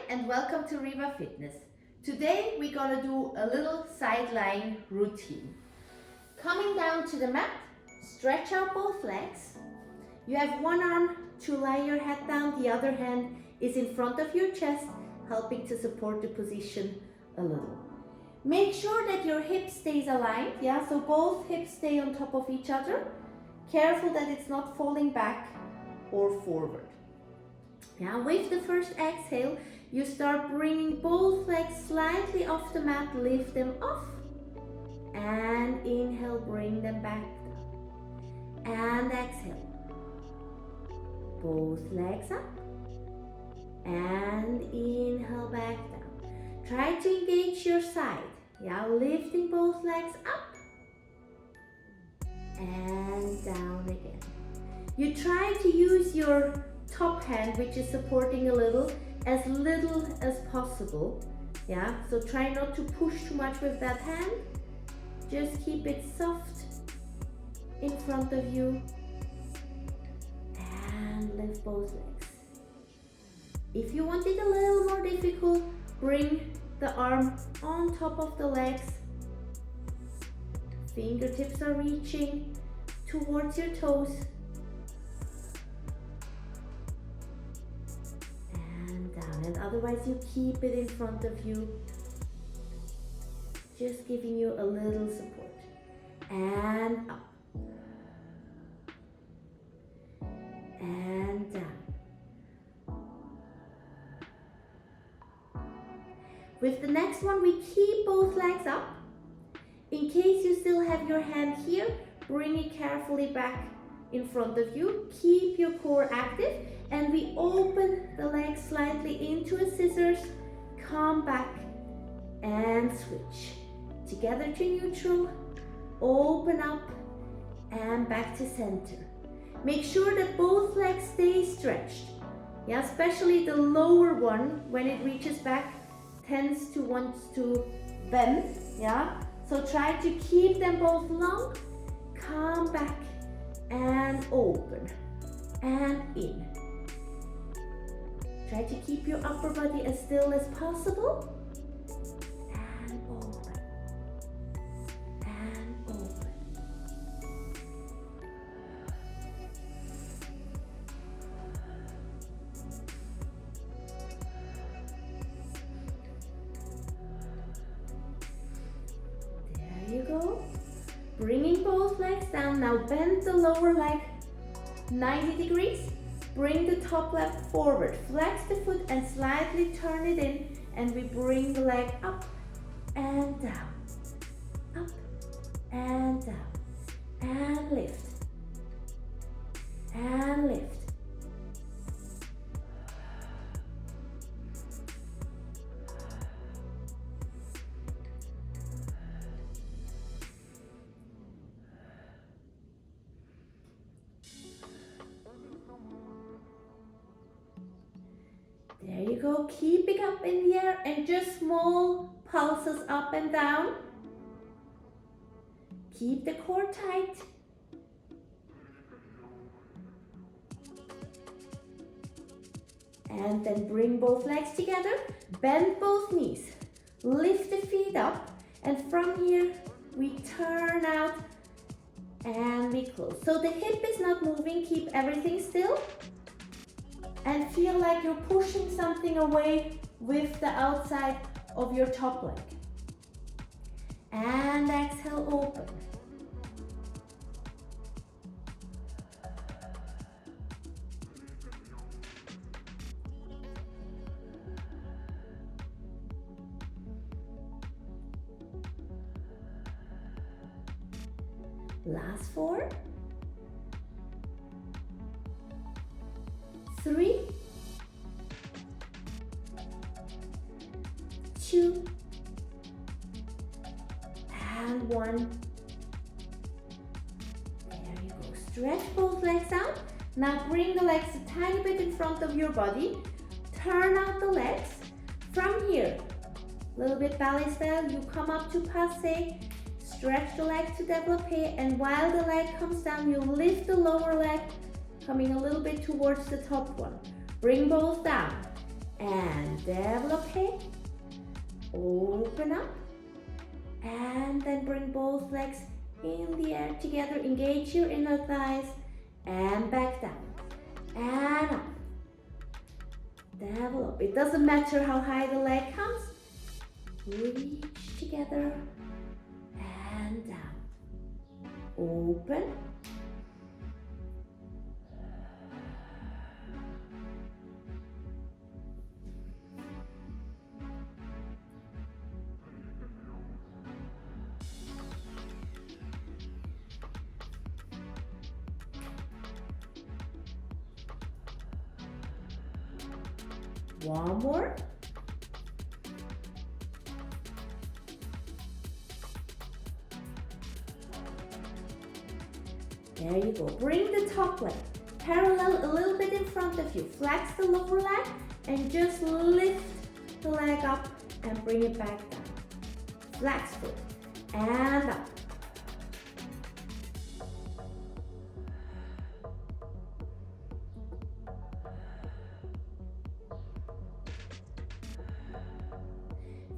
and welcome to RIWA Fitness. Today we're gonna do a little side lying routine. Coming down to the mat, stretch out both legs. You have one arm to lie your head down, the other hand is in front of your chest, helping to support the position a little. Make sure that your hip stays aligned, so both hips stay on top of each other. Careful that it's not falling back or forward. With the first exhale, you start bringing both legs slightly off the mat, lift them off, and inhale, bring them back down, and exhale. Both legs up, and inhale back down. Try to engage your side, lifting both legs up, and down again. You try to use your top hand, which is supporting a little as possible, so try not to push too much with that hand. Just keep it soft in front of you and lift both legs. If you want it a little more difficult, bring the arm on top of the legs. Fingertips are reaching towards your toes. And otherwise you keep it in front of you, just giving you a little support. And up. And down. With the next one, we keep both legs up. In case you still have your hand here, bring it carefully back in front of you. Keep your core active. And we open the legs slightly into a scissors, come back and switch. Together to neutral, open up and back to center. Make sure that both legs stay stretched. Especially the lower one, when it reaches back, tends to want to bend. So try to keep them both long, come back and open and in. Try to keep your upper body as still as possible. And open. And open. There you go. Bringing both legs down. Now bend the lower leg 90 degrees. Bring the top leg forward, flex the foot and slightly turn it in, and we bring the leg up and down, up and down, and lift, and lift. There you go, keeping up in the air and just small pulses up and down. Keep the core tight. And then bring both legs together, bend both knees, lift the feet up, and from here we turn out and we close. So the hip is not moving, keep everything still. And feel like you're pushing something away with the outside of your top leg. And exhale, open. Last 4. 3, 2, and 1. There you go. Stretch both legs out. Now bring the legs a tiny bit in front of your body. Turn out the legs. From here, a little bit ballet style, you come up to passe, stretch the leg to développé, and while the leg comes down, you lift the lower leg, coming a little bit towards the top one. Bring both down and Develop head, open up, and then bring both legs in the air together. Engage your inner thighs, and back down, and up. Develop. It doesn't matter how high the leg comes. Reach together, and down. Open. One more. There you go. Bring the top leg parallel a little bit in front of you. Flex the lower leg and just lift the leg up and bring it back down. Flex foot and up.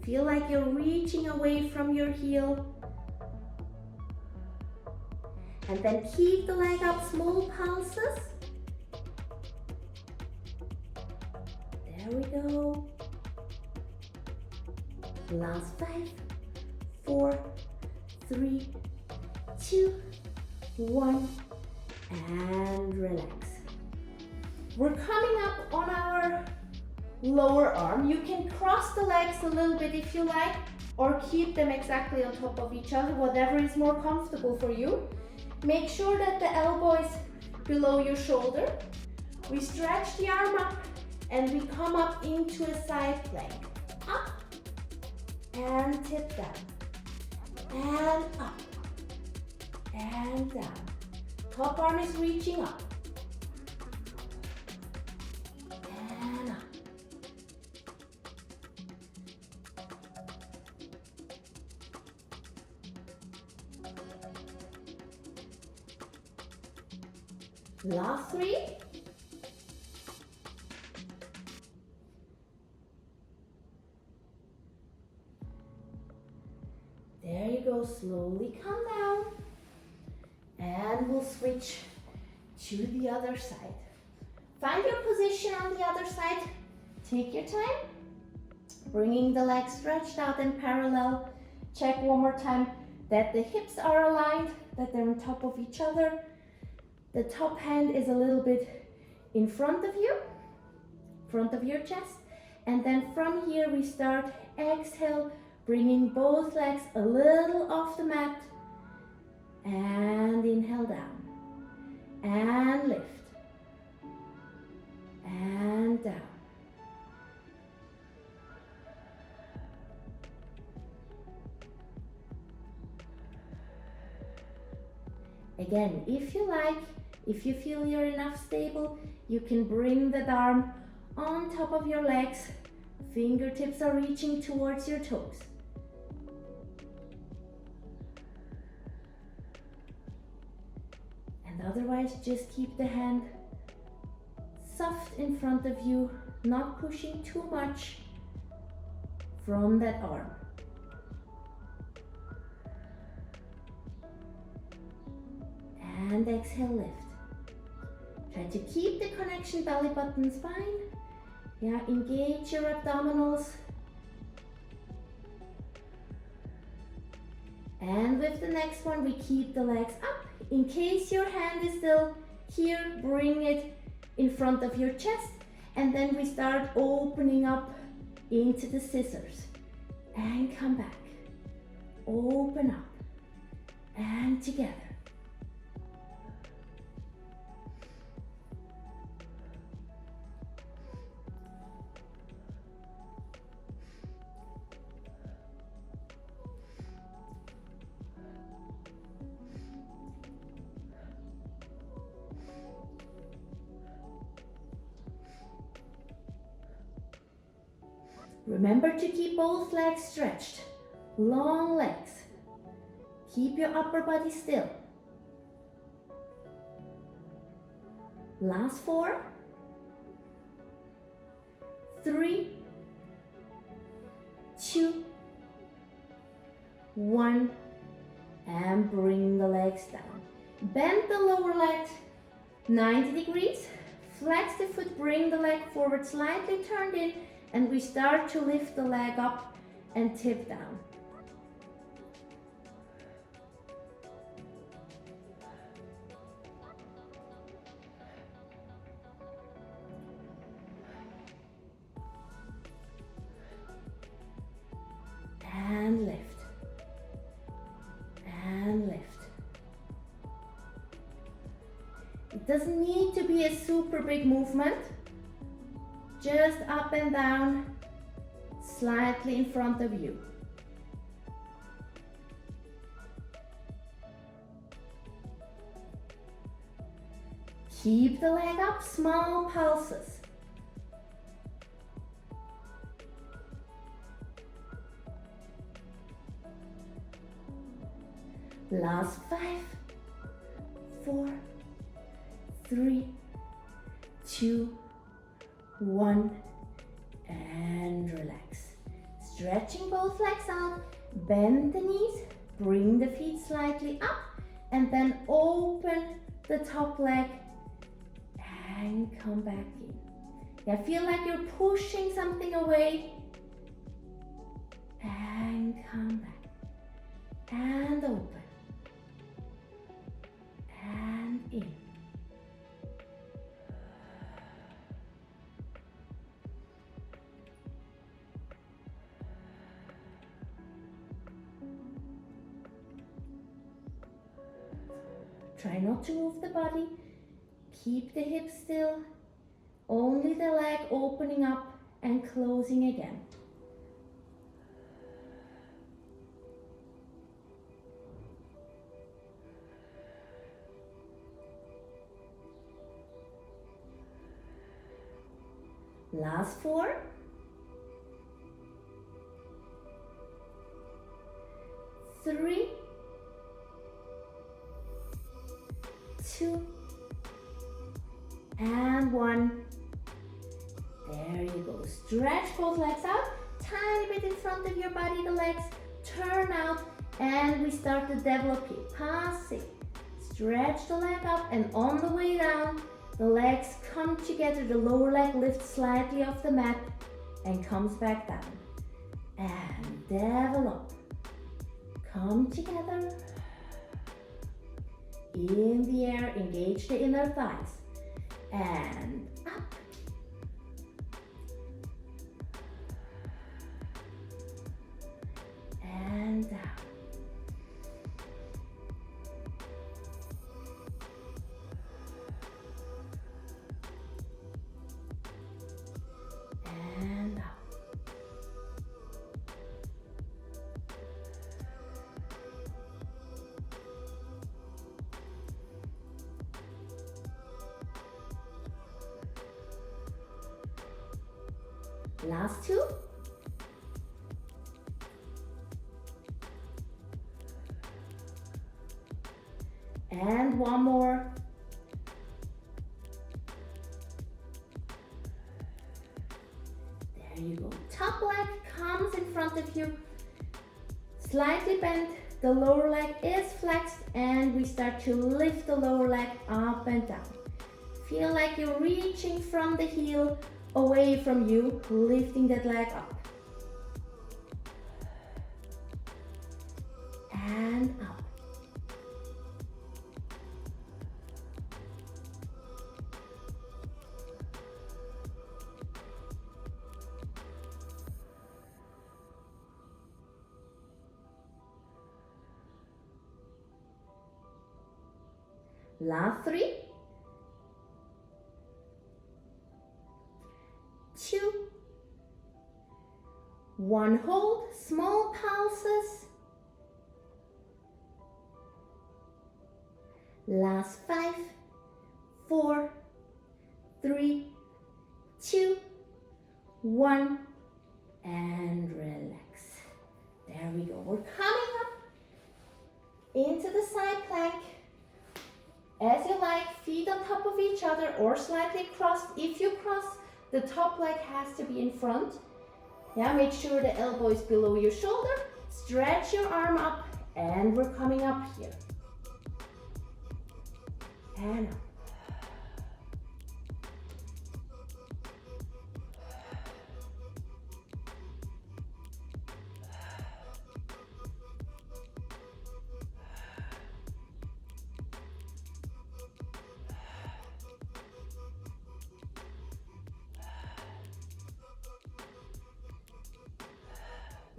Feel like you're reaching away from your heel. And then keep the leg up, small pulses. There we go. Last 5, 4, 3, 2, 1, and relax. We're coming up on our lower arm. You can cross the legs a little bit if you like, or keep them exactly on top of each other, whatever is more comfortable for you. Make sure that the elbow is below your shoulder. We stretch the arm up and we come up into a side plank. Up and tip down. And up and down. Top arm is reaching up. And up. Last 3. There you go, slowly come down. And we'll switch to the other side. Find your position on the other side. Take your time. Bringing the legs stretched out and parallel. Check one more time that the hips are aligned, that they're on top of each other. The top hand is a little bit in front of you, front of your chest. And then from here we start, exhale, bringing both legs a little off the mat. And inhale down. And lift. And down. Again, if you like, if you feel you're enough stable, you can bring that arm on top of your legs. Fingertips are reaching towards your toes. And otherwise, just keep the hand soft in front of you, not pushing too much from that arm. And exhale, lift. Try to keep the connection belly button spine. Yeah, engage your abdominals. And with the next one, we keep the legs up. In case your hand is still here, bring it in front of your chest. And then we start opening up into the scissors. And come back. Open up. And together. Remember to keep both legs stretched, long legs. Keep your upper body still. Last 4, 3, 2, 1, and bring the legs down. Bend the lower leg 90 degrees, flex the foot, bring the leg forward, slightly turned in, and we start to lift the leg up and tip down. And lift. And lift. It doesn't need to be a super big movement. Just up and down, slightly in front of you. Keep the leg up, small pulses. Last 5, 4, 3, 2, 1, and relax. Stretching both legs out, bend the knees, bring the feet slightly up, and then open the top leg and come back in. Yeah, feel like you're pushing something away and come back and open. And in. Try not to move the body. Keep the hips still. Only the leg opening up and closing again. Last 4. 3, 2, and 1. There you go. Stretch both legs out. Tiny bit in front of your body, the legs. Turn out, and we start to develop here. Passing. Stretch the leg up, and on the way down, the legs come together, the lower leg lifts slightly off the mat and comes back down. And develop. Come together. In the air, engage the inner thighs. And up. And down. Last 2. And one more. There you go. Top leg comes in front of you. Slightly bent. The lower leg is flexed, and we start to lift the lower leg up and down. Feel like you're reaching from the heel away from you, lifting that leg up. And up. Last 3. 2, 1, hold, small pulses. Last 5, 4, 3, 2, 1, and relax. There we go. We're coming up into the side plank. As you like, feet on top of each other or slightly crossed. If you cross, the top leg has to be in front. Yeah, make sure the elbow is below your shoulder. Stretch your arm up and we're coming up here. And up.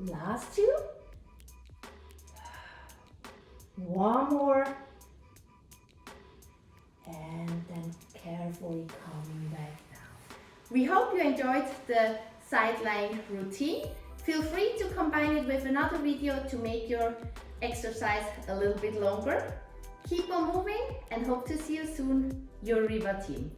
Last two. One more. And then carefully coming back down. We hope you enjoyed the sideline routine. Feel free to combine it with another video to make your exercise a little bit longer. Keep on moving and hope to see you soon, your RIWA team.